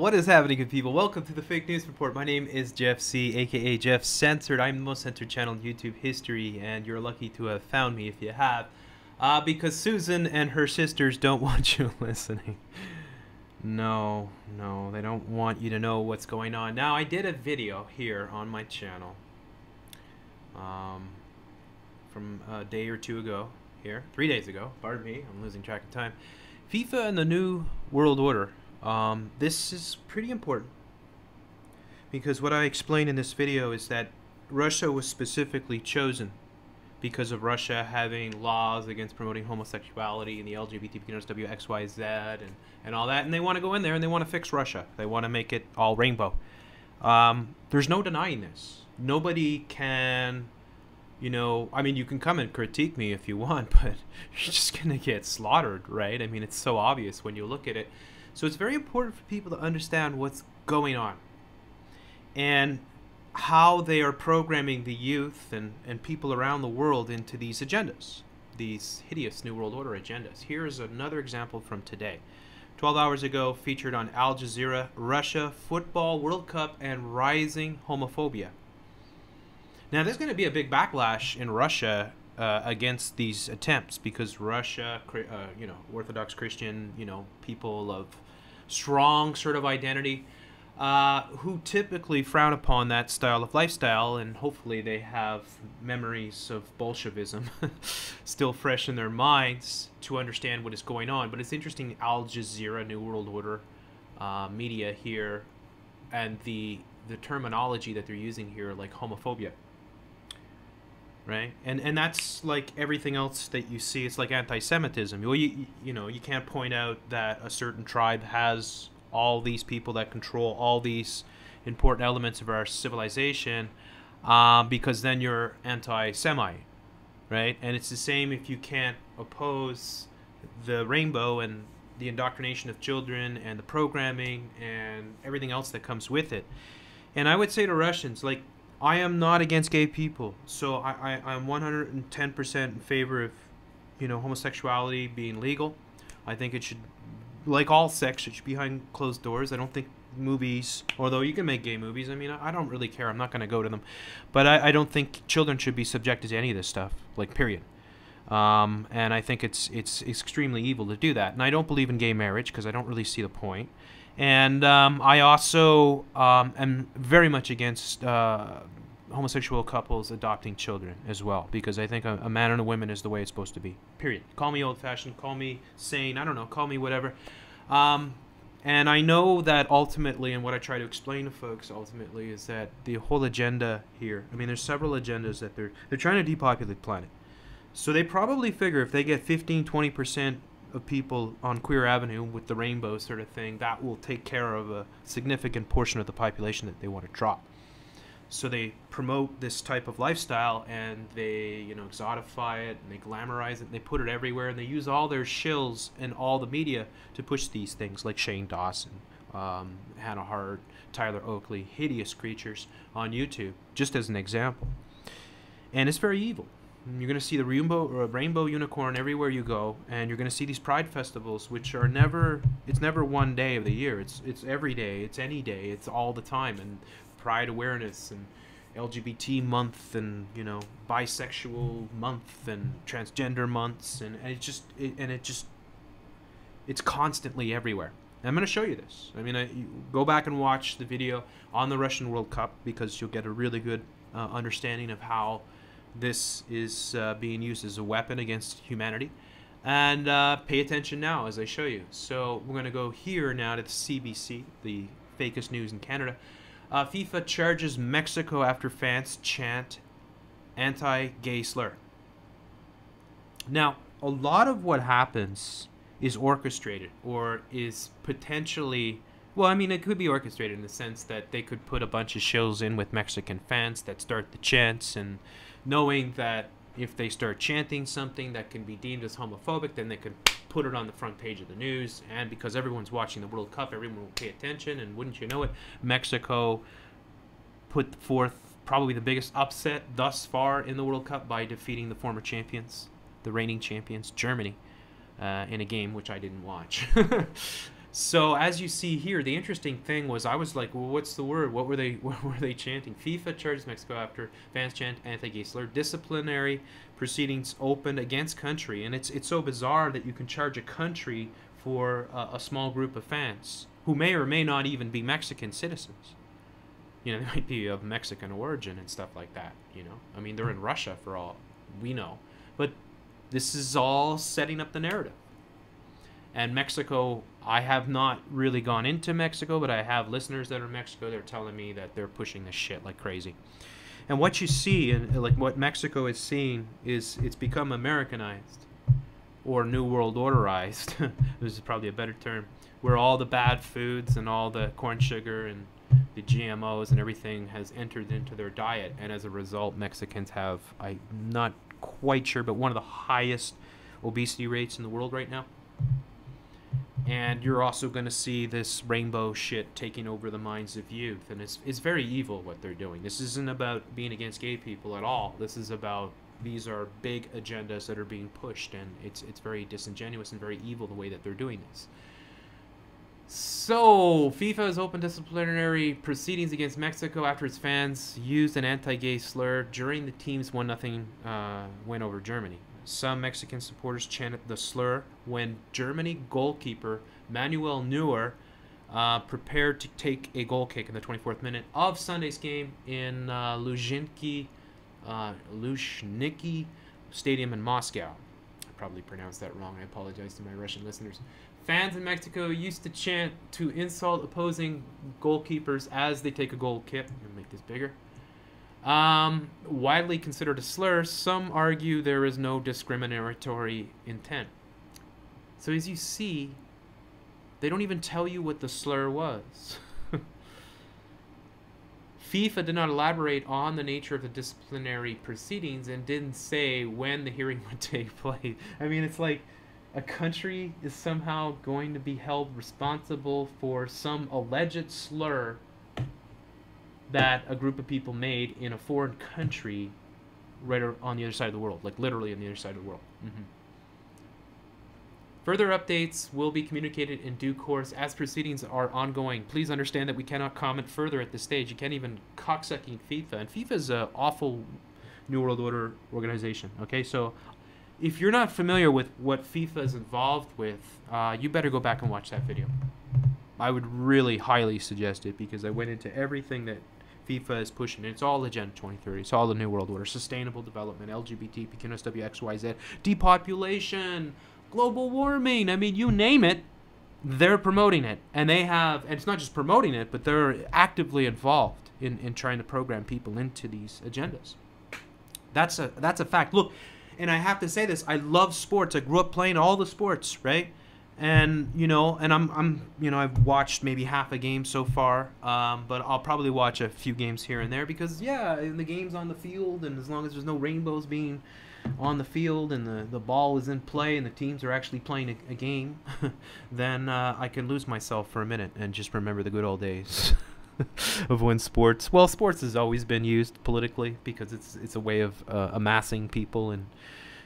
What is happening, good people? Welcome to the Fake News Report. My name is Jeff C, aka Jeff Censored. I'm the most censored channel in YouTube history, and you're lucky to have found me if you have. Because Susan and her sisters don't want you listening. No, they don't want you to know what's going on. Now, I did a video here on my channel from a day or two ago here. 3 days ago, pardon me, I'm losing track of time. FIFA and the New World Order. This is pretty important because what I explained in this video is that Russia was specifically chosen because of Russia having laws against promoting homosexuality and the LGBTQ, XYZ and all that, and they want to go in there and they want to fix Russia. They want to make it all rainbow. There's no denying this. Nobody can, I mean, you can come and critique me if you want, but you're just gonna get slaughtered, right? I mean, it's so obvious when you look at it. So it's very important for people to understand what's going on and how they are programming the youth and people around the world into these agendas, these hideous New World Order agendas. Here's another example from today. 12 hours ago, featured on Al Jazeera, Russia, Football World Cup, and rising homophobia. Now, there's going to be a big backlash in Russia against these attempts because Russia, Orthodox Christian, people of strong sort of identity who typically frown upon that style of lifestyle, and hopefully they have memories of Bolshevism still fresh in their minds to understand what is going on. But it's interesting, Al Jazeera, New World Order media here, and the terminology that they're using here, like homophobia. Right, and that's like everything else that you see. It's like anti-Semitism. Well, you can't point out that a certain tribe has all these people that control all these important elements of our civilization, because then you're anti-Semite, right? And it's the same if you can't oppose the rainbow and the indoctrination of children and the programming and everything else that comes with it. And I would say to Russians, like, I am not against gay people, so I'm 110% in favor of, homosexuality being legal. I think it should, like all sex, it should be behind closed doors. I don't think movies, although you can make gay movies, I mean, I don't really care. I'm not going to go to them. But I don't think children should be subjected to any of this stuff, like, period. And I think it's extremely evil to do that. And I don't believe in gay marriage because I don't really see the point. And I also am very much against homosexual couples adopting children as well, because I think a man and a woman is the way it's supposed to be, period. Call me old-fashioned, call me sane, I don't know, call me whatever. And I know that ultimately, and what I try to explain to folks ultimately, is that the whole agenda here, I mean, there's several agendas that they're trying to depopulate the planet. So they probably figure if they get 15-20% of people on Queer Avenue with the rainbow sort of thing, that will take care of a significant portion of the population that they want to drop. So they promote this type of lifestyle, and they, exotify it, and they glamorize it, and they put it everywhere, and they use all their shills and all the media to push these things, like Shane Dawson, Hannah Hart, Tyler Oakley, hideous creatures on YouTube, just as an example. And it's very evil. You're going to see the rainbow unicorn everywhere you go, and you're going to see these pride festivals, which are it's never one day of the year. It's every day, it's any day, it's all the time. And pride awareness and LGBT month and, bisexual month and transgender months, and it's constantly everywhere. And I'm going to show you this. I mean, you go back and watch the video on the Russian World Cup, because you'll get a really good understanding of how this is being used as a weapon against humanity. And pay attention now as I show you. So we're going to go here now to the CBC, the fakest news in Canada. FIFA charges Mexico after fans chant anti-gay slur. Now, a lot of what happens is orchestrated, or is potentially, well, I mean, it could be orchestrated in the sense that they could put a bunch of shills in with Mexican fans that start the chants, and knowing that if they start chanting something that can be deemed as homophobic, then they could put it on the front page of the news. And because everyone's watching the World Cup, everyone will pay attention, and wouldn't you know it, Mexico put forth probably the biggest upset thus far in the World Cup by defeating the former champions, the reigning champions, Germany, in a game which I didn't watch. So as you see here, the interesting thing was I was like, well, what's the word? What were they what were they chanting? FIFA charges Mexico after fans chant anti-gay slur. Disciplinary proceedings opened against country, and it's so bizarre that you can charge a country for a small group of fans who may or may not even be Mexican citizens. You know, they might be of Mexican origin and stuff like that. You know, I mean, they're in Russia for all we know, but this is all setting up the narrative. And Mexico, I have not really gone into Mexico, but I have listeners that are in Mexico. They're telling me that they're pushing this shit like crazy. And what you see, and like what Mexico is seeing, is it's become Americanized, or New World Orderized. This is probably a better term, where all the bad foods and all the corn sugar and the GMOs and everything has entered into their diet. And as a result, Mexicans have, I'm not quite sure, but one of the highest obesity rates in the world right now. And you're also going to see this rainbow shit taking over the minds of youth. And it's very evil what they're doing. This isn't about being against gay people at all. This is about, these are big agendas that are being pushed. And it's very disingenuous and very evil the way that they're doing this. So, FIFA has opened disciplinary proceedings against Mexico after its fans used an anti-gay slur during the team's 1-0 win over Germany. Some Mexican supporters chanted the slur when Germany goalkeeper Manuel Neuer prepared to take a goal kick in the 24th minute of Sunday's game in Luzhniki Stadium in Moscow. I probably pronounced that wrong. I apologize to my Russian listeners. Fans in Mexico used to chant to insult opposing goalkeepers as they take a goal kick. I'm going to make this bigger. Widely considered a slur, some argue there is no discriminatory intent. So as you see, they don't even tell you what the slur was. FIFA did not elaborate on the nature of the disciplinary proceedings and didn't say when the hearing would take place. I mean, it's like a country is somehow going to be held responsible for some alleged slur that a group of people made in a foreign country right on the other side of the world, like literally on the other side of the world. Further updates will be communicated in due course as proceedings are ongoing. Please understand that we cannot comment further at this stage. You can't even cocksucking FIFA. And FIFA is an awful New World Order organization, okay? So if you're not familiar with what FIFA is involved with, you better go back and watch that video. I would really highly suggest it because I went into everything that FIFA is pushing. It's all Agenda 2030. It's all the New World Order. Sustainable development, LGBTQ, XYZ, depopulation, global warming. I mean, you name it, they're promoting it. And they have, and it's not just promoting it, but they're actively involved in trying to program people into these agendas. That's a fact. Look, and I have to say this, I love sports. I grew up playing all the sports, right? And you know, and I'm you know, I've watched maybe half a game so far, but I'll probably watch a few games here and there because yeah, the game's on the field, and as long as there's no rainbows being on the field and the ball is in play and the teams are actually playing a game, then I can lose myself for a minute and just remember the good old days of when sports has always been used politically because it's a way of amassing people and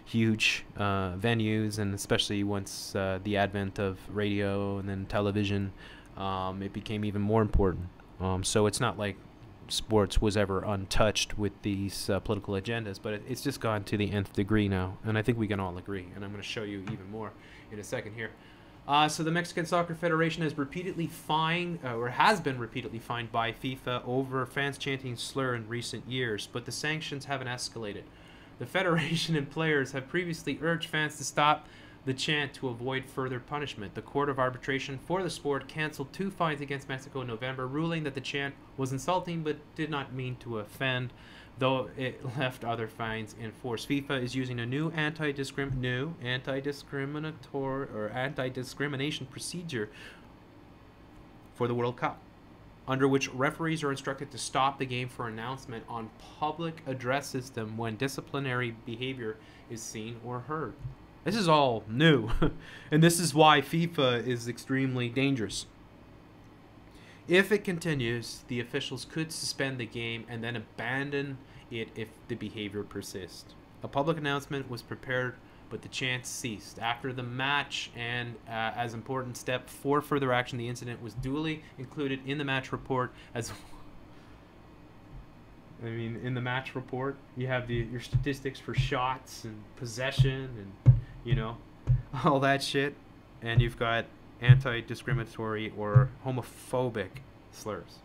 huge venues, and especially once the advent of radio and then television, it became even more important. So it's not like sports was ever untouched with these political agendas, but it's just gone to the nth degree now, and I think we can all agree, and I'm going to show you even more in a second here. So the Mexican Soccer Federation has repeatedly fined, or has been repeatedly fined by FIFA over fans chanting slur in recent years, but the sanctions haven't escalated. The Federation and players have previously urged fans to stop the chant to avoid further punishment. The Court of Arbitration for the Sport canceled 2 fines against Mexico in November, ruling that the chant was insulting but did not mean to offend, though it left other fines in force. FIFA is using a new anti-discrimination procedure for the World Cup, under which referees are instructed to stop the game for announcement on public address system when disciplinary behavior is seen or heard. This is all new, and this is why FIFA is extremely dangerous. If it continues, the officials could suspend the game and then abandon it if the behavior persists. A public announcement was prepared but the chants ceased. After the match, and as important step for further action, the incident was duly included in the match report as... I mean, in the match report, you have your statistics for shots and possession and, you know, all that shit. And you've got anti-discriminatory or homophobic slurs.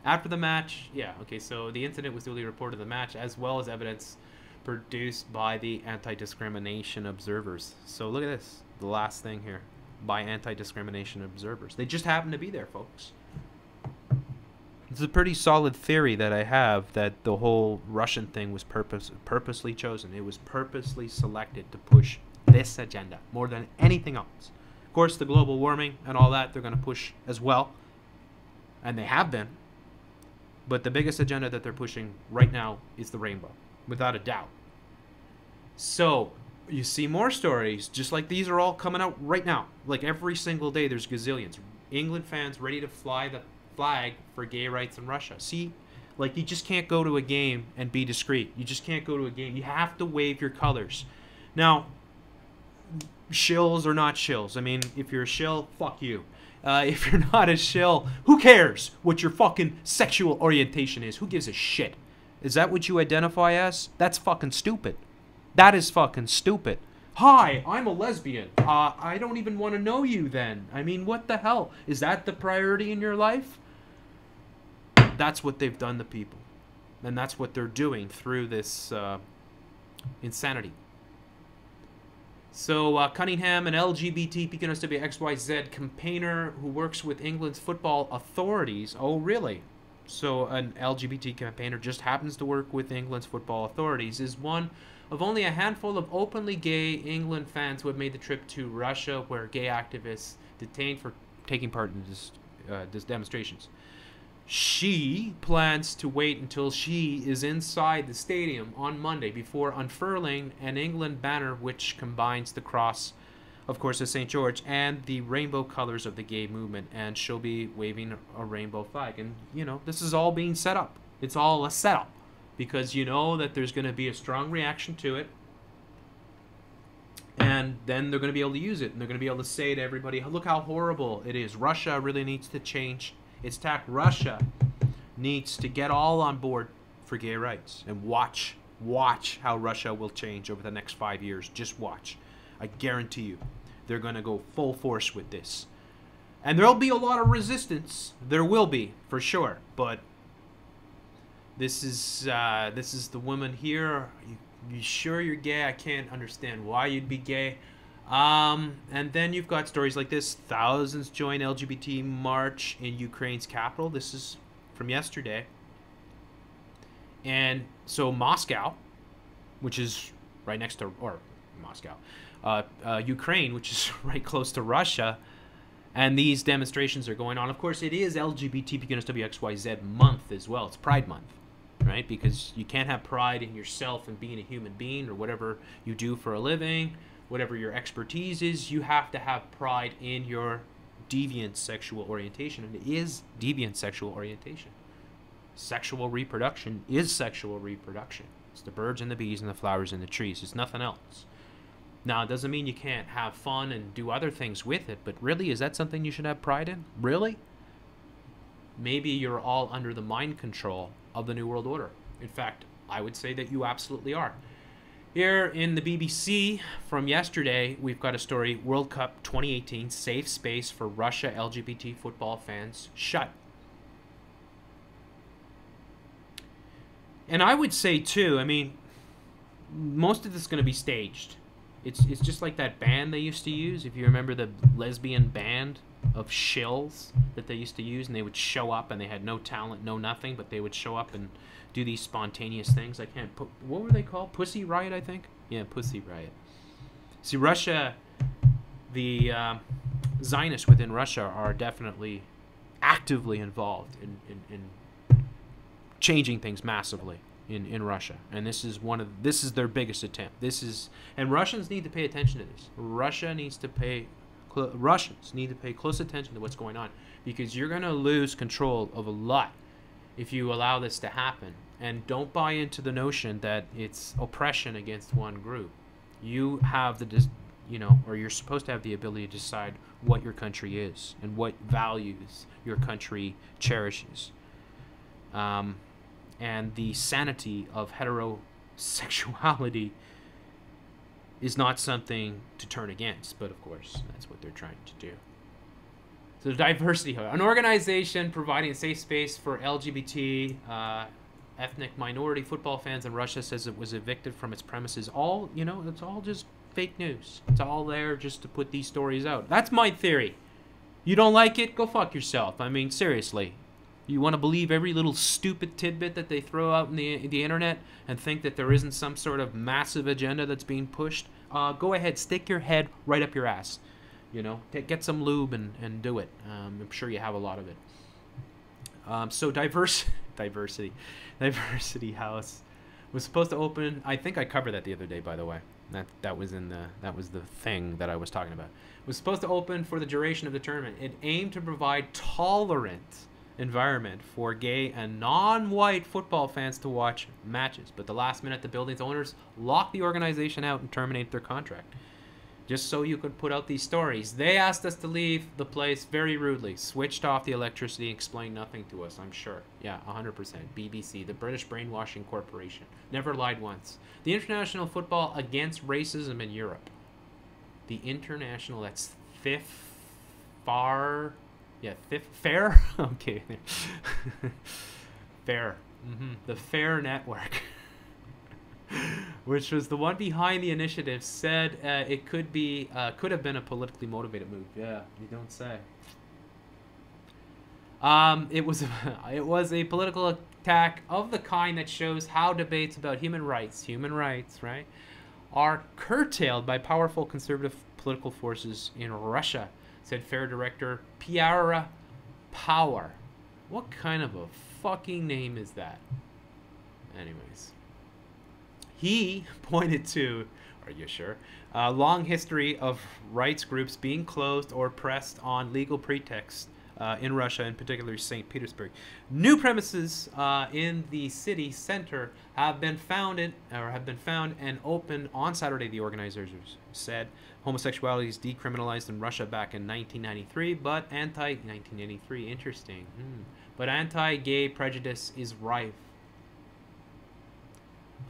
After the match, yeah, okay, so the incident was duly reported in the match, as well as evidence produced by the anti-discrimination observers. So look at this, the last thing here, by anti-discrimination observers. They just happen to be there, folks. It's a pretty solid theory that I have, that the whole Russian thing was purposely chosen. It was purposely selected to push this agenda more than anything else. Of course, the global warming and all that, they're going to push as well. And they have been. But the biggest agenda that they're pushing right now is the rainbow, without a doubt. So, you see more stories, just like these are all coming out right now. Like every single day, there's gazillions. England fans ready to fly the flag for gay rights in Russia. See, like you just can't go to a game and be discreet. You just can't go to a game. You have to wave your colors. Now, shills or not shills. I mean, if you're a shill, fuck you. If you're not a shill, who cares what your fucking sexual orientation is? Who gives a shit? Is that what you identify as? That's fucking stupid. That is fucking stupid. Hi, I'm a lesbian. I don't even want to know you then. I mean, what the hell? Is that the priority in your life? That's what they've done to people. And that's what they're doing through this insanity. So, Cunningham, an LGBTQ+XYZ campaigner who works with England's football authorities. Oh, really? So, an LGBT campaigner just happens to work with England's football authorities, is one of only a handful of openly gay England fans who have made the trip to Russia, where gay activists detained for taking part in these demonstrations. She plans to wait until she is inside the stadium on Monday before unfurling an England banner which combines the cross, of course, of St. George, and the rainbow colors of the gay movement, and she'll be waving a rainbow flag. And, you know, this is all being set up. It's all a setup, because you know that there's going to be a strong reaction to it, and then they're going to be able to use it, and they're going to be able to say to everybody, look how horrible it is. Russia really needs to change its tack. Russia needs to get all on board for gay rights, and watch how Russia will change over the next 5 years. Just watch. I guarantee you, they're going to go full force with this. And there'll be a lot of resistance. There will be, for sure. But this is the woman here. You sure you're gay? I can't understand why you'd be gay. And then you've got stories like this. Thousands join LGBT march in Ukraine's capital. This is from yesterday. And so Moscow, which is right next to, or Moscow, Ukraine, which is right close to Russia, and these demonstrations are going on. Of course, it is LGBTQ+XYZ month as well. It's Pride Month, right? Because you can't have pride in yourself and being a human being or whatever you do for a living, whatever your expertise is. You have to have pride in your deviant sexual orientation, and it is deviant sexual orientation. Sexual reproduction is sexual reproduction. It's the birds and the bees and the flowers and the trees. It's nothing else. Now, it doesn't mean you can't have fun and do other things with it, but really, is that something you should have pride in? Really? Maybe you're all under the mind control of the New World Order. In fact, I would say that you absolutely are. Here in the BBC from yesterday, we've got a story, World Cup 2018, safe space for Russia LGBT football fans shut. And I would say, too, I mean, most of this is going to be staged. It's just like that band they used to use. If you remember the lesbian band of shills that they used to use, and they would show up and they had no talent, no nothing, but they would show up and do these spontaneous things. I can't put, what were they called? Pussy Riot, I think? Yeah, Pussy Riot. See, Russia, the Zionists within Russia are definitely actively involved in changing things massively in Russia, and this is their biggest attempt. And Russians need to pay attention to this. Russians need to pay close attention to what's going on, because you're going to lose control of a lot if you allow this to happen. And don't buy into the notion that it's oppression against one group. You have the, or you're supposed to have the ability to decide what your country is and what values your country cherishes. And the sanity of heterosexuality is not something to turn against, but of course, that's what they're trying to do. So diversity, an organization providing a safe space for LGBT ethnic minority football fans in Russia, says it was evicted from its premises. All, it's all just fake news. It's all there just to put these stories out. That's my theory. You don't like it? Go fuck yourself. I mean, seriously. You want to believe every little stupid tidbit that they throw out in the internet and think that there isn't some sort of massive agenda that's being pushed? Go ahead, stick your head right up your ass. Get some lube and do it. I'm sure you have a lot of it. So diversity house was supposed to open. I think I covered that the other day, by the way. That was the thing that I was talking about. It was supposed to open for the duration of the tournament. It aimed to provide tolerant environment for gay and non-white football fans to watch matches, but the last minute the building's owners locked the organization out and terminated their contract just so you could put out these stories. They asked us to leave the place very rudely, switched off the electricity, explained nothing to us. I'm sure. Yeah, 100%. BBC, the British Brainwashing Corporation, never lied once. The International Football Against Racism in Europe. The International, that's fair. Okay. Fair. The Fair Network, which was the one behind the initiative, said it could have been a politically motivated move. Yeah, you don't say. It was a political attack of the kind that shows how debates about human rights, right, are curtailed by powerful conservative political forces in Russia, said Fair Director Piara Power. What kind of a fucking name is that? Anyways. He pointed to, are you sure, a long history of rights groups being closed or pressed on legal pretext in Russia, in particular St. Petersburg. New premises in the city center have been found and opened on Saturday, the organizers said. Homosexuality is decriminalized in Russia back in 1993, but but anti-gay prejudice is rife.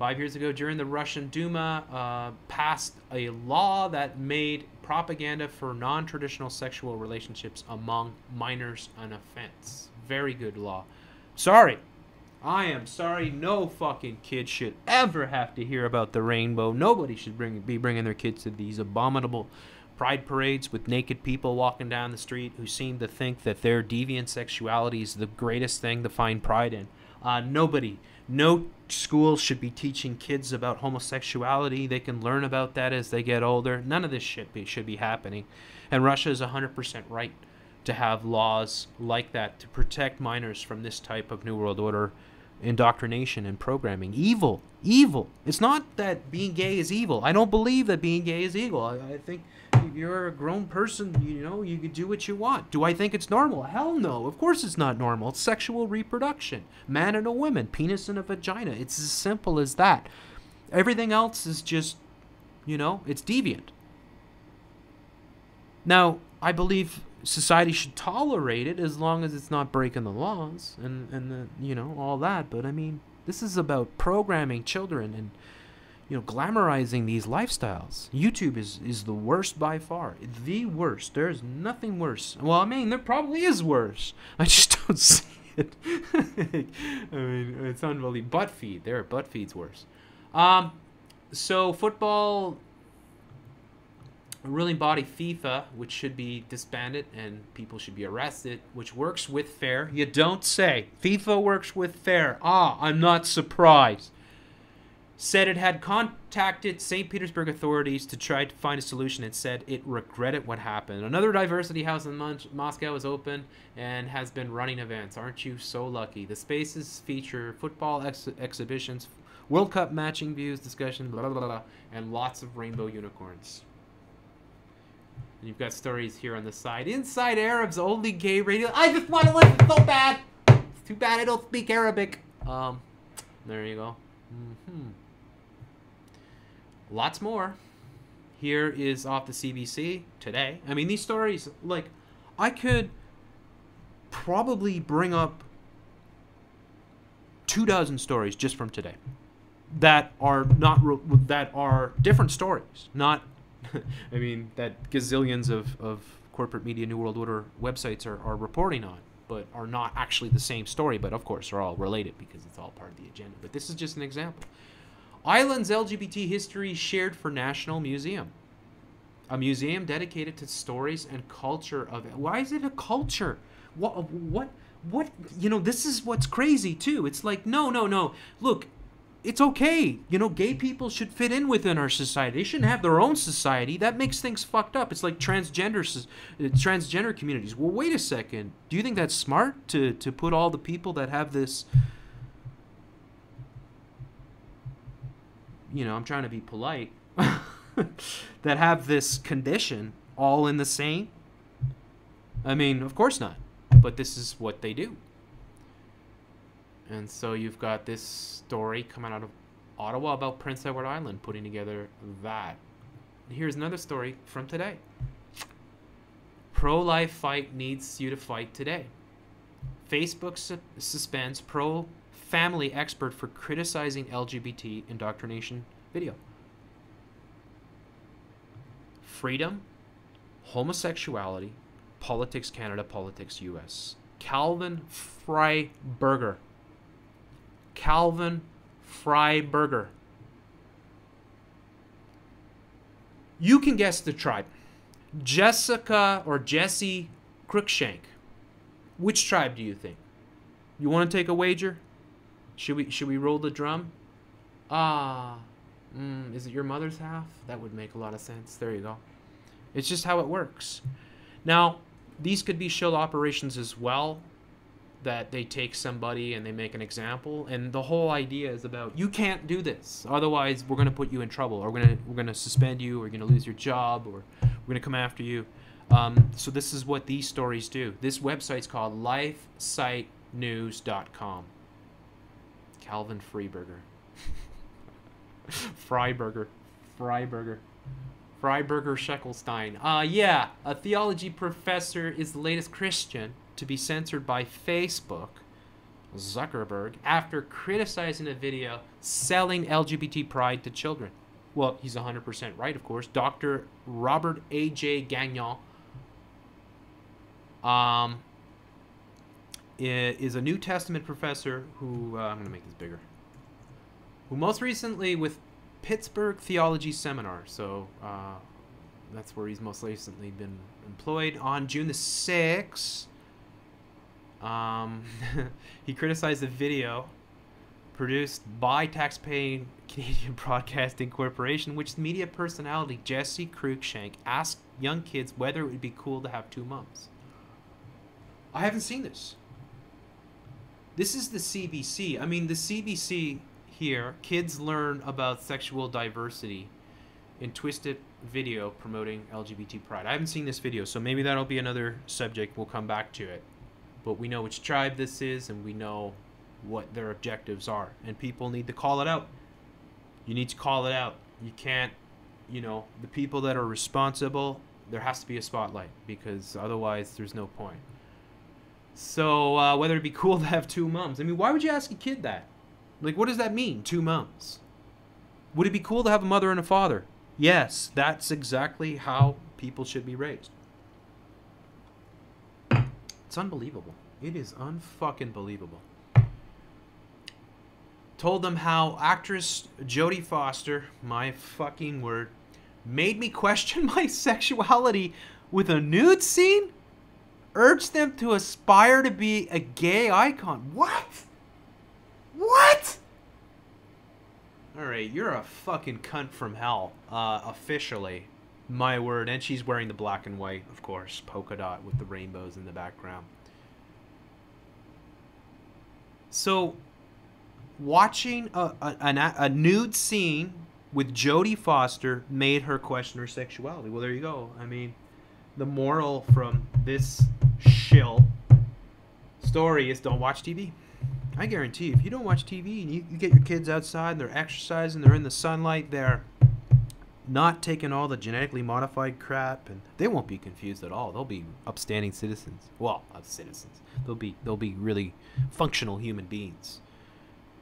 5 years ago, during the Russian Duma, passed a law that made propaganda for non-traditional sexual relationships among minors an offense. Very good law. Sorry. I am sorry. No fucking kid should ever have to hear about the rainbow. Nobody should be bringing their kids to these abominable pride parades with naked people walking down the street who seem to think that their deviant sexuality is the greatest thing to find pride in. No school should be teaching kids about homosexuality. They can learn about that as they get older. None of this shit should be happening. And Russia is 100% right to have laws like that to protect minors from this type of New World Order indoctrination and programming. Evil. It's not that being gay is evil. I don't believe that being gay is evil. I think if you're a grown person, you can do what you want. Do I think it's normal? Hell no. Of course it's not normal. It's sexual reproduction. Man and a woman, penis and a vagina. It's as simple as that. Everything else is just, it's deviant. Now, I believe society should tolerate it as long as it's not breaking the laws and all that. But I mean, this is about programming children and glamorizing these lifestyles. YouTube is the worst by far. The worst. There's nothing worse. Well, I mean, there probably is worse. I just don't see it. I mean, it's unbelievable. Butt feed. Butt feed's worse. So football ruling body FIFA, which should be disbanded and people should be arrested, which works with fair. You don't say. FIFA works with fair. I'm not surprised. Said it had contacted St. Petersburg authorities to try to find a solution and said it regretted what happened. Another diversity house in Moscow is open and has been running events. Aren't you so lucky? The spaces feature football exhibitions, World Cup matching views, discussion, blah, blah, blah, and lots of rainbow unicorns. And you've got stories here on the side. Inside Arab's only gay radio. I just want to listen so bad. It's too bad I don't speak Arabic. There you go. Lots more. Here is off the CBC today. I mean, these stories, like, I could probably bring up 24 stories just from today that are not that are different stories. Not, I mean, that gazillions of corporate media New World Order websites are reporting on, but are not actually the same story. But of course, they're all related because it's all part of the agenda. But this is just an example. Ireland's LGBT history shared for National Museum. A museum dedicated to stories and culture of it. Why is it a culture? What, you know, this is what's crazy too. It's like, no. Look, it's okay. You know, gay people should fit in within our society. They shouldn't have their own society. That makes things fucked up. It's like transgender communities. Well, wait a second. Do you think that's smart to put all the people that have this, you know, I'm trying to be polite, that have this condition all in the same? I mean, of course not. But this is what they do. And so you've got this story coming out of Ottawa about Prince Edward Island putting together that. Here's another story from today. Pro-life fight needs you to fight today. Facebook suspends pro-family expert for criticizing LGBT indoctrination video. Freedom, homosexuality, Politics Canada, Politics US. Calvin Freiberger. Calvin Freiberger. You can guess the tribe. Jessica or Jesse Cruikshank. Which tribe do you think? You want to take a wager? Should we roll the drum? Is it your mother's half? That would make a lot of sense. There you go. It's just how it works. Now, these could be shield operations as well, that they take somebody and they make an example. And the whole idea is about, you can't do this. Otherwise, we're going to put you in trouble. Or we're going to suspend you. Or you're going to lose your job. Or we're going to come after you. So this is what these stories do. This website's called lifesitenews.com. Calvin Freiberger. Freiberger. Freiberger Scheckelstein. Yeah, a theology professor is the latest Christian to be censored by Facebook, Zuckerberg, after criticizing a video selling LGBT pride to children. Well, he's 100% right, of course. Dr. Robert A.J. Gagnon is a New Testament professor who, I'm going to make this bigger, who most recently with Pittsburgh Theology Seminar. So that's where he's most recently been employed. On June the 6th, he criticized a video produced by taxpaying Canadian Broadcasting Corporation, which the media personality Jesse Cruikshank asked young kids whether it would be cool to have 2 moms. I haven't seen this. This is the CBC. I mean, the CBC here, kids learn about sexual diversity in twisted video promoting LGBT pride. I haven't seen this video, so maybe that'll be another subject. We'll come back to it. But we know which tribe this is, and we know what their objectives are. And people need to call it out. You need to call it out. You can't, you know, the people that are responsible, there has to be a spotlight, because otherwise there's no point. So whether it be cool to have 2 moms. I mean, why would you ask a kid that? Like, what does that mean, 2 moms? Would it be cool to have a mother and a father? Yes, that's exactly how people should be raised. It's unbelievable. It is unfucking believable. Told them how actress Jodie Foster, my fucking word, made me question my sexuality with a nude scene? Urged them to aspire to be a gay icon. What? What? Alright, you're a fucking cunt from hell. Officially. My word. And she's wearing the black and white, of course. Polka dot with the rainbows in the background. So, watching a nude scene with Jodie Foster made her question her sexuality. Well, there you go. I mean, the moral from this shill story is don't watch TV. I guarantee you, if you don't watch TV and you get your kids outside and they're exercising, they're in the sunlight, they're not taking all the genetically modified crap, and they won't be confused at all. They'll be upstanding citizens. Well, not citizens. They'll be really functional human beings,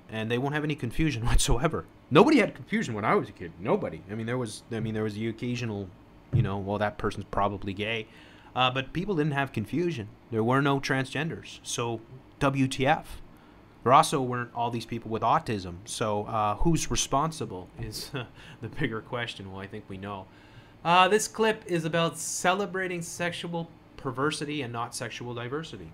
and they won't have any confusion whatsoever. Nobody had confusion when I was a kid. Nobody. I mean, there was the occasional, well, that person's probably gay, but people didn't have confusion. There were no transgenders. So, WTF? There also weren't all these people with autism. So, who's responsible is the bigger question. Well, I think we know. This clip is about celebrating sexual perversity and not sexual diversity.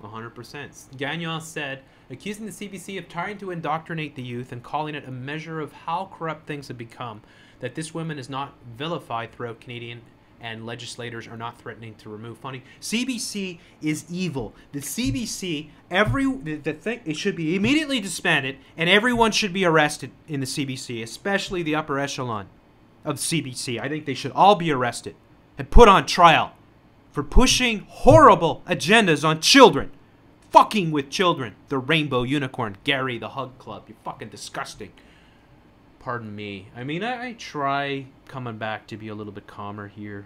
100%. Gagnon said, accusing the CBC of trying to indoctrinate the youth and calling it a measure of how corrupt things have become, that this woman is not vilified throughout Canadian and legislators are not threatening to remove funding. CBC is evil. The CBC, it should be immediately disbanded, and everyone should be arrested in the CBC, especially the upper echelon of CBC. I think they should all be arrested and put on trial for pushing horrible agendas on children. Fucking with children. The Rainbow Unicorn, Gary, the Hug Club. You're fucking disgusting. Pardon me. I mean, I try coming back to be a little bit calmer here.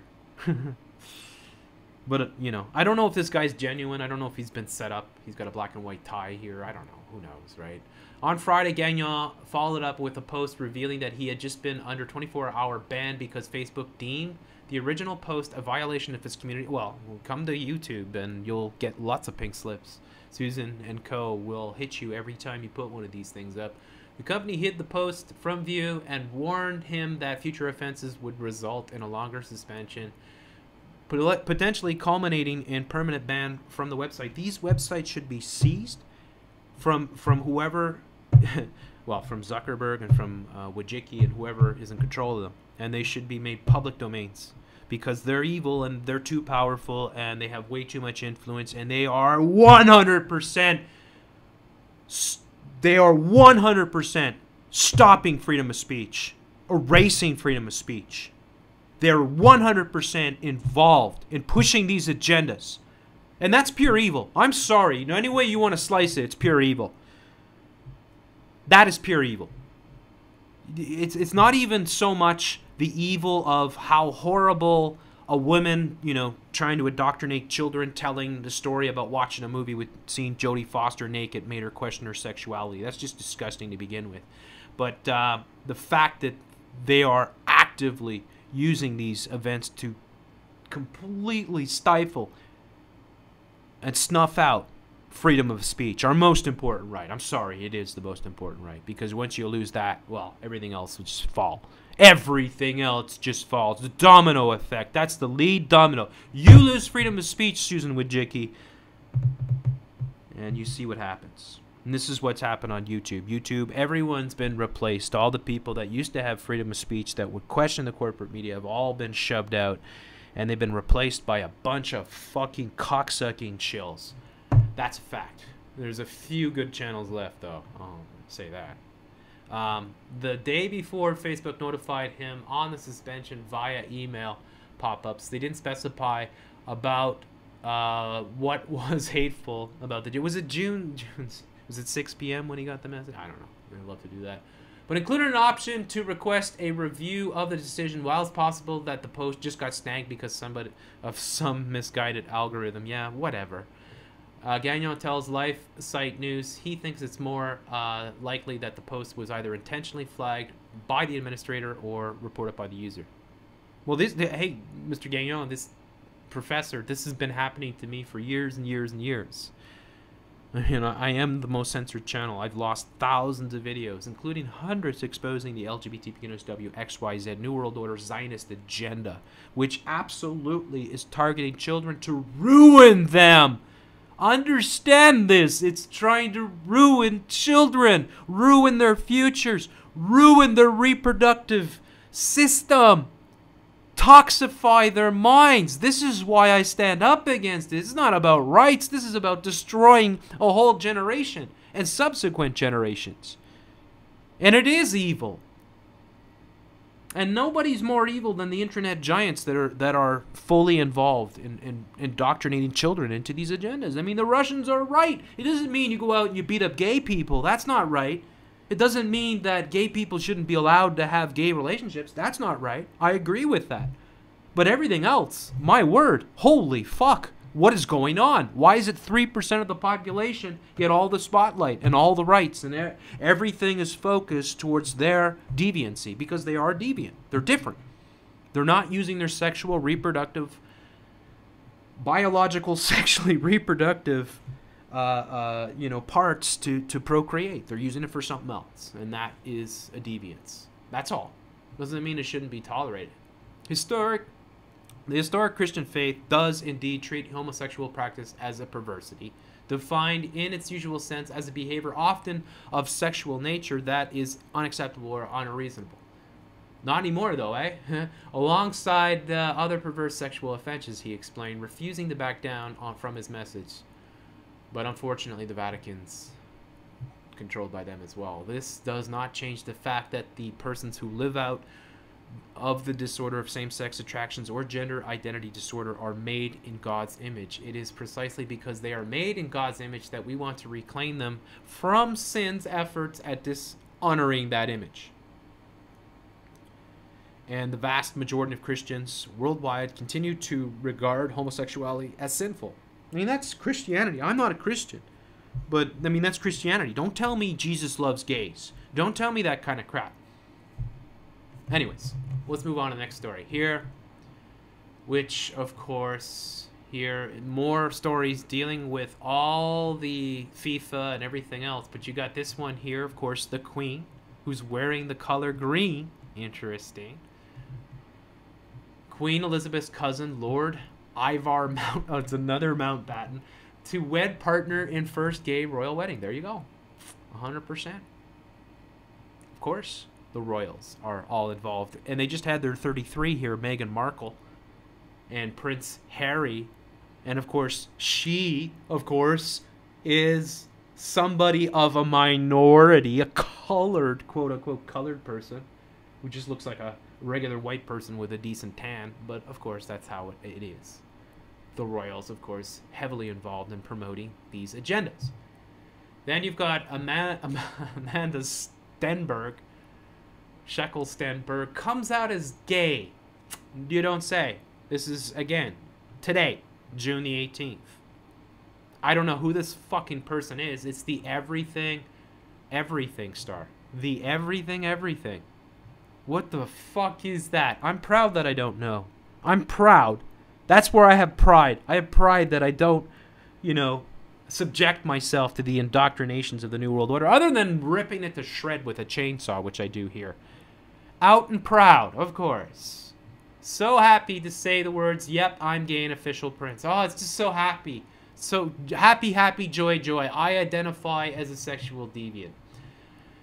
But, I don't know if this guy's genuine. I don't know if he's been set up. He's got a black and white tie here. I don't know. Who knows, right? On Friday, Gagnon followed up with a post revealing that he had just been under 24-hour ban because Facebook deemed the original post a violation of his community. Well, come to YouTube and you'll get lots of pink slips. Susan and Co. will hit you every time you put one of these things up. The company hid the post from view and warned him that future offenses would result in a longer suspension, potentially culminating in permanent ban from the website. These websites should be seized from whoever, well, from Zuckerberg and from Wojcicki and whoever is in control of them, and they should be made public domains because they're evil and they're too powerful and they have way too much influence, and they are 100%. They are 100% stopping freedom of speech, erasing freedom of speech. They're 100% involved in pushing these agendas. And that's pure evil. I'm sorry. Any way you want to slice it, it's pure evil. That is pure evil. It's not even so much the evil of how horrible a woman, trying to indoctrinate children, telling the story about watching a movie with seeing Jodie Foster naked made her question her sexuality. That's just disgusting to begin with. But the fact that they are actively using these events to completely stifle and snuff out freedom of speech, our most important right. I'm sorry, it is the most important right, because once you lose that, well, everything else will just fall. Everything else just falls. The domino effect. That's the lead domino. You lose freedom of speech, Susan Wojcicki, and you see what happens. And this is what's happened on YouTube. YouTube, everyone's been replaced. All the people that used to have freedom of speech that would question the corporate media have all been shoved out, and they've been replaced by a bunch of fucking cocksucking chills. That's a fact. There's a few good channels left, though. I'll say that. The day before Facebook notified him on the suspension via email pop-ups, they didn't specify about what was hateful about the... Was it June? Was it 6 p.m. when he got the message? I don't know. I'd love to do that. But included an option to request a review of the decision while it's possible that the post just got snagged because some misguided algorithm. Yeah, whatever. Gagnon tells Life Site News he thinks it's more likely that the post was either intentionally flagged by the administrator or reported by the user. Well, hey, Mr. Gagnon, this professor, this has been happening to me for years and years and years. I am the most censored channel. I've lost thousands of videos, including hundreds exposing the LGBTQ, XYZ, New World Order, Zionist agenda, which absolutely is targeting children to ruin them. Understand this. It's trying to ruin children, ruin their futures, ruin their reproductive system, toxify their minds. This is why I stand up against it. It's not about rights. This is about destroying a whole generation and subsequent generations. And it is evil. And nobody's more evil than the internet giants that are fully involved in indoctrinating children into these agendas. I mean, the Russians are right. It doesn't mean you go out and you beat up gay people. That's not right. It doesn't mean that gay people shouldn't be allowed to have gay relationships. That's not right. I agree with that. But everything else, my word, holy fuck. What is going on? Why is it 3% of the population get all the spotlight and all the rights and everything is focused towards their deviancy? Because they are deviant. They're different. They're not using their sexual reproductive, biological, sexually reproductive parts to procreate. They're using it for something else. And that is a deviance. That's all. Doesn't mean it shouldn't be tolerated. The historic Christian faith does indeed treat homosexual practice as a perversity, defined in its usual sense as a behavior often of sexual nature that is unacceptable or unreasonable. Not anymore, though, eh? Alongside other perverse sexual offenses, he explained, refusing to back down from his message. But unfortunately, the Vatican's controlled by them as well. This does not change the fact that the persons who live out of the disorder of same-sex attractions or gender identity disorder are made in God's image. It is precisely because they are made in God's image that we want to reclaim them from sin's efforts at dishonoring that image. And the vast majority of Christians worldwide continue to regard homosexuality as sinful. I mean, that's Christianity. I'm not a Christian. But, I mean, that's Christianity. Don't tell me Jesus loves gays. Don't tell me that kind of crap. Anyways, let's move on to the next story here, which, of course, here, more stories dealing with all the FIFA and everything else, but you got this one here, of course, the Queen, who's wearing the color green. Interesting. Queen Elizabeth's cousin, Lord Ivar it's another Mountbatten, to wed partner in first gay royal wedding. There you go. 100%. Of course. The royals are all involved, and they just had their 33 here, Meghan Markle and Prince Harry, and of course she, of course, is somebody of a minority, a colored, quote-unquote colored person, who just looks like a regular white person with a decent tan, but of course that's how it is. The royals, of course, heavily involved in promoting these agendas. Then you've got Amanda Stenberg, Stenberg, comes out as gay. You don't say. This is, again, today, June the 18th. I don't know who this fucking person is. It's the everything star. The everything. What the fuck is that? I'm proud that I don't know. I'm proud. That's where I have pride. I have pride that I don't, subject myself to the indoctrinations of the New World Order, other than ripping it to shred with a chainsaw, which I do here. Out and proud, of course. So happy to say the words, yep, I'm gay and official prince. Oh, it's just so happy. So happy, joy. I identify as a sexual deviant.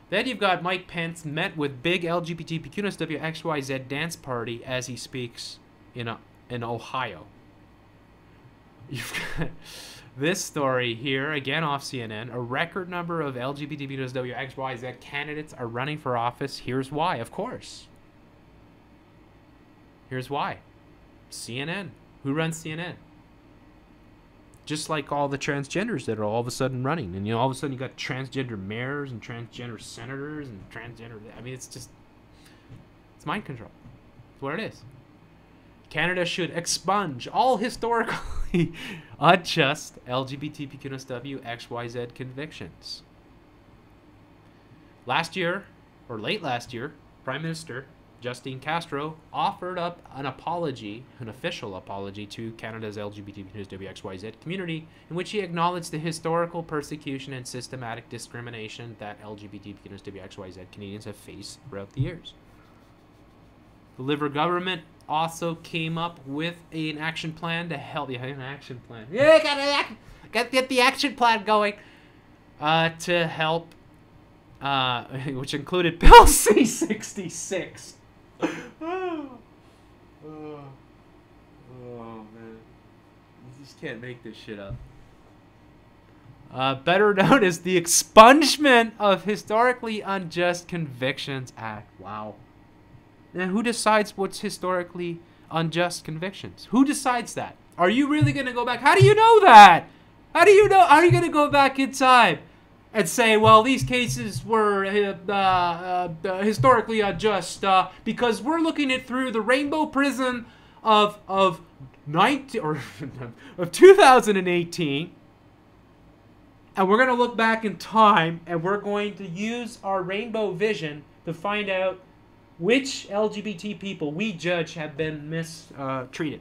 Then you've got Mike Pence met with big LGBTQ XYZ dance party as he speaks in Ohio. You've got this story here, again off CNN. A record number of XYZ candidates are running for office. Here's why, of course. Here's why. CNN. Who runs CNN? Just like all the transgenders that are all of a sudden running. And, all of a sudden you got transgender mayors and transgender senators and transgender... I mean, it's mind control. It's what it is. Canada should expunge all historically unjust LGBTQ XYZ convictions. Last year, or late last year, Prime Minister Justine Castro offered up an apology, an official apology to Canada's LGBTQ community, in which he acknowledged the historical persecution and systematic discrimination that LGBTQ Canadians have faced throughout the years. The Liberal government also came up with an action plan to help. Yeah, an action plan. Yeah, got to get the action plan going to help, which included Bill C-66. Oh, man. You just can't make this shit up. Better known as the Expungement of Historically Unjust Convictions Act. Wow. Now, who decides what's historically unjust convictions? Who decides that? Are you really going to go back? How do you know that? How do you know? Are you going to go back in time and say, well, these cases were historically unjust because we're looking at through the rainbow prism of 2018, and we're going to look back in time, and we're going to use our rainbow vision to find out which LGBT people we judge have been mistreated.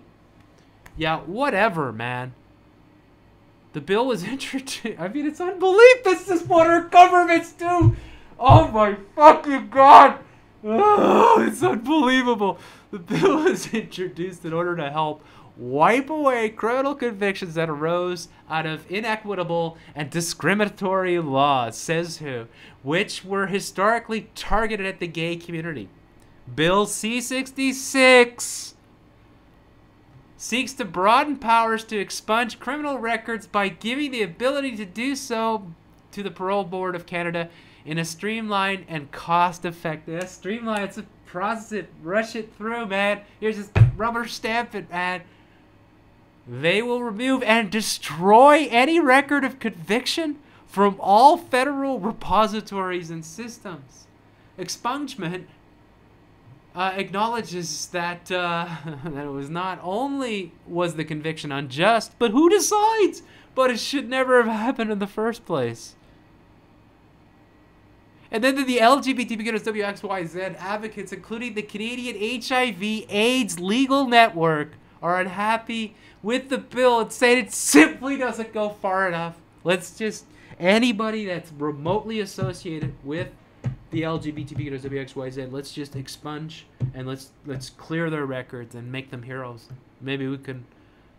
Yeah, whatever, man. The bill was introduced. I mean, it's unbelievable. This is what our governments do. Oh my fucking God. Oh, it's unbelievable. The bill was introduced in order to help wipe away criminal convictions that arose out of inequitable and discriminatory laws, says who, which were historically targeted at the gay community. Bill C-66 seeks to broaden powers to expunge criminal records by giving the ability to do so to the Parole Board of Canada in a streamlined and cost-effective. Streamlined, it's a process it, rush it through, man. Here's just rubber stamp it, man. They will remove and destroy any record of conviction from all federal repositories and systems. Expungement acknowledges that that it was not only was the conviction unjust, but who decides? But it should never have happened in the first place. And then the LGBTQ WXYZ advocates, including the Canadian HIV/AIDS legal network, are unhappy with the bill and say it simply doesn't go far enough. Let's just, anybody that's remotely associated with the LGBTQ WXYZ, let's just expunge and let's clear their records and make them heroes. Maybe we can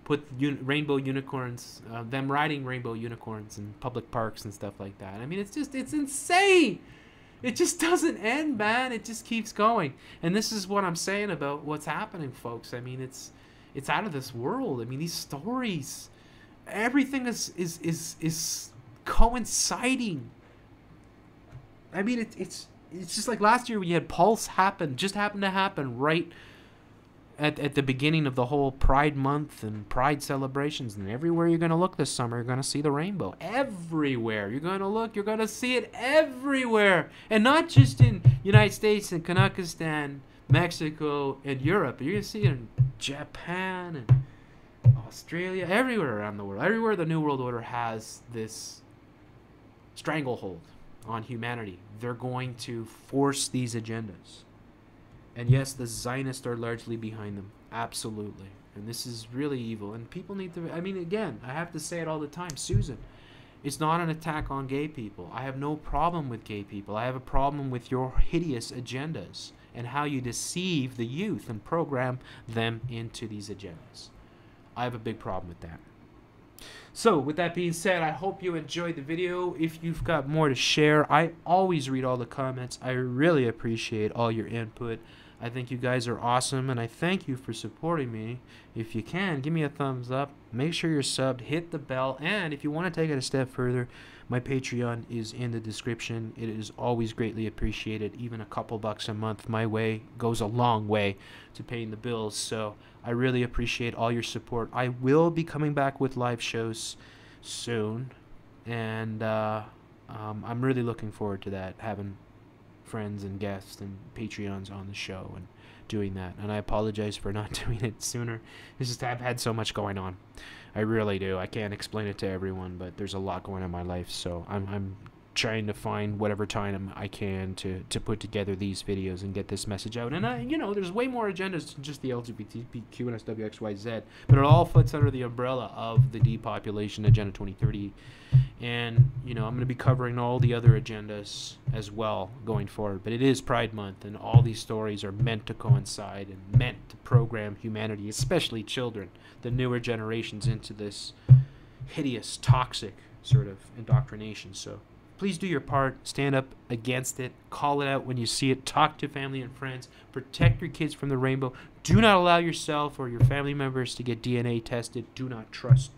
put rainbow unicorns, them riding rainbow unicorns in public parks and stuff like that. I mean, it's insane. It just doesn't end, man. It just keeps going. And this is what I'm saying about what's happening, folks. I mean, it's out of this world. I mean, these stories, everything is coinciding. I mean, it's just like last year when you had Pulse happened to happen right at the beginning of the whole Pride Month and Pride celebrations. And everywhere you're going to look this summer, you're going to see the rainbow. Everywhere. You're going to look, you're going to see it everywhere. And not just in United States and Kazakhstan, Mexico, and Europe. You're going to see it in Japan and Australia, everywhere around the world. Everywhere the New World Order has this stranglehold on humanity, they're going to force these agendas. And yes, the Zionists are largely behind them. Absolutely. And this is really evil. And people need to, I mean, again, I have to say it all the time. Susan, it's not an attack on gay people. I have no problem with gay people. I have a problem with your hideous agendas and how you deceive the youth and program them into these agendas. I have a big problem with that. So, with that being said, I hope you enjoyed the video. If you've got more to share, I always read all the comments. I really appreciate all your input. I think you guys are awesome, and I thank you for supporting me. If you can, give me a thumbs up. Make sure you're subbed. Hit the bell. And if you want to take it a step further, my Patreon is in the description. It is always greatly appreciated. Even a couple bucks a month my way goes a long way to paying the bills. So I really appreciate all your support. I will be coming back with live shows soon, and I'm really looking forward to that, having friends and guests and Patreons on the show and doing that. And I apologize for not doing it sooner. It's just I've had so much going on. I really do. I can't explain it to everyone, but there's a lot going on in my life, so I'm trying to find whatever time I can to put together these videos and get this message out. And you know, there's way more agendas than just the LGBTQ and SWXYZ, but it all fits under the umbrella of the Depopulation Agenda 2030. And you know, I'm going to be covering all the other agendas as well going forward. But it is Pride Month, and all these stories are meant to coincide and meant to program humanity, especially children, the newer generations, into this hideous, toxic sort of indoctrination. So please do your part. Stand up against it. Call it out when you see it. Talk to family and friends. Protect your kids from the rainbow. Do not allow yourself or your family members to get DNA tested. Do not trust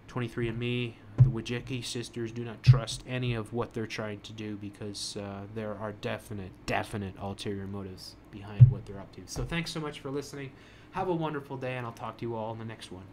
23andMe, the Wojcicki sisters. Do not trust any of what they're trying to do, because there are definite ulterior motives behind what they're up to. So thanks so much for listening. Have a wonderful day, and I'll talk to you all in the next one.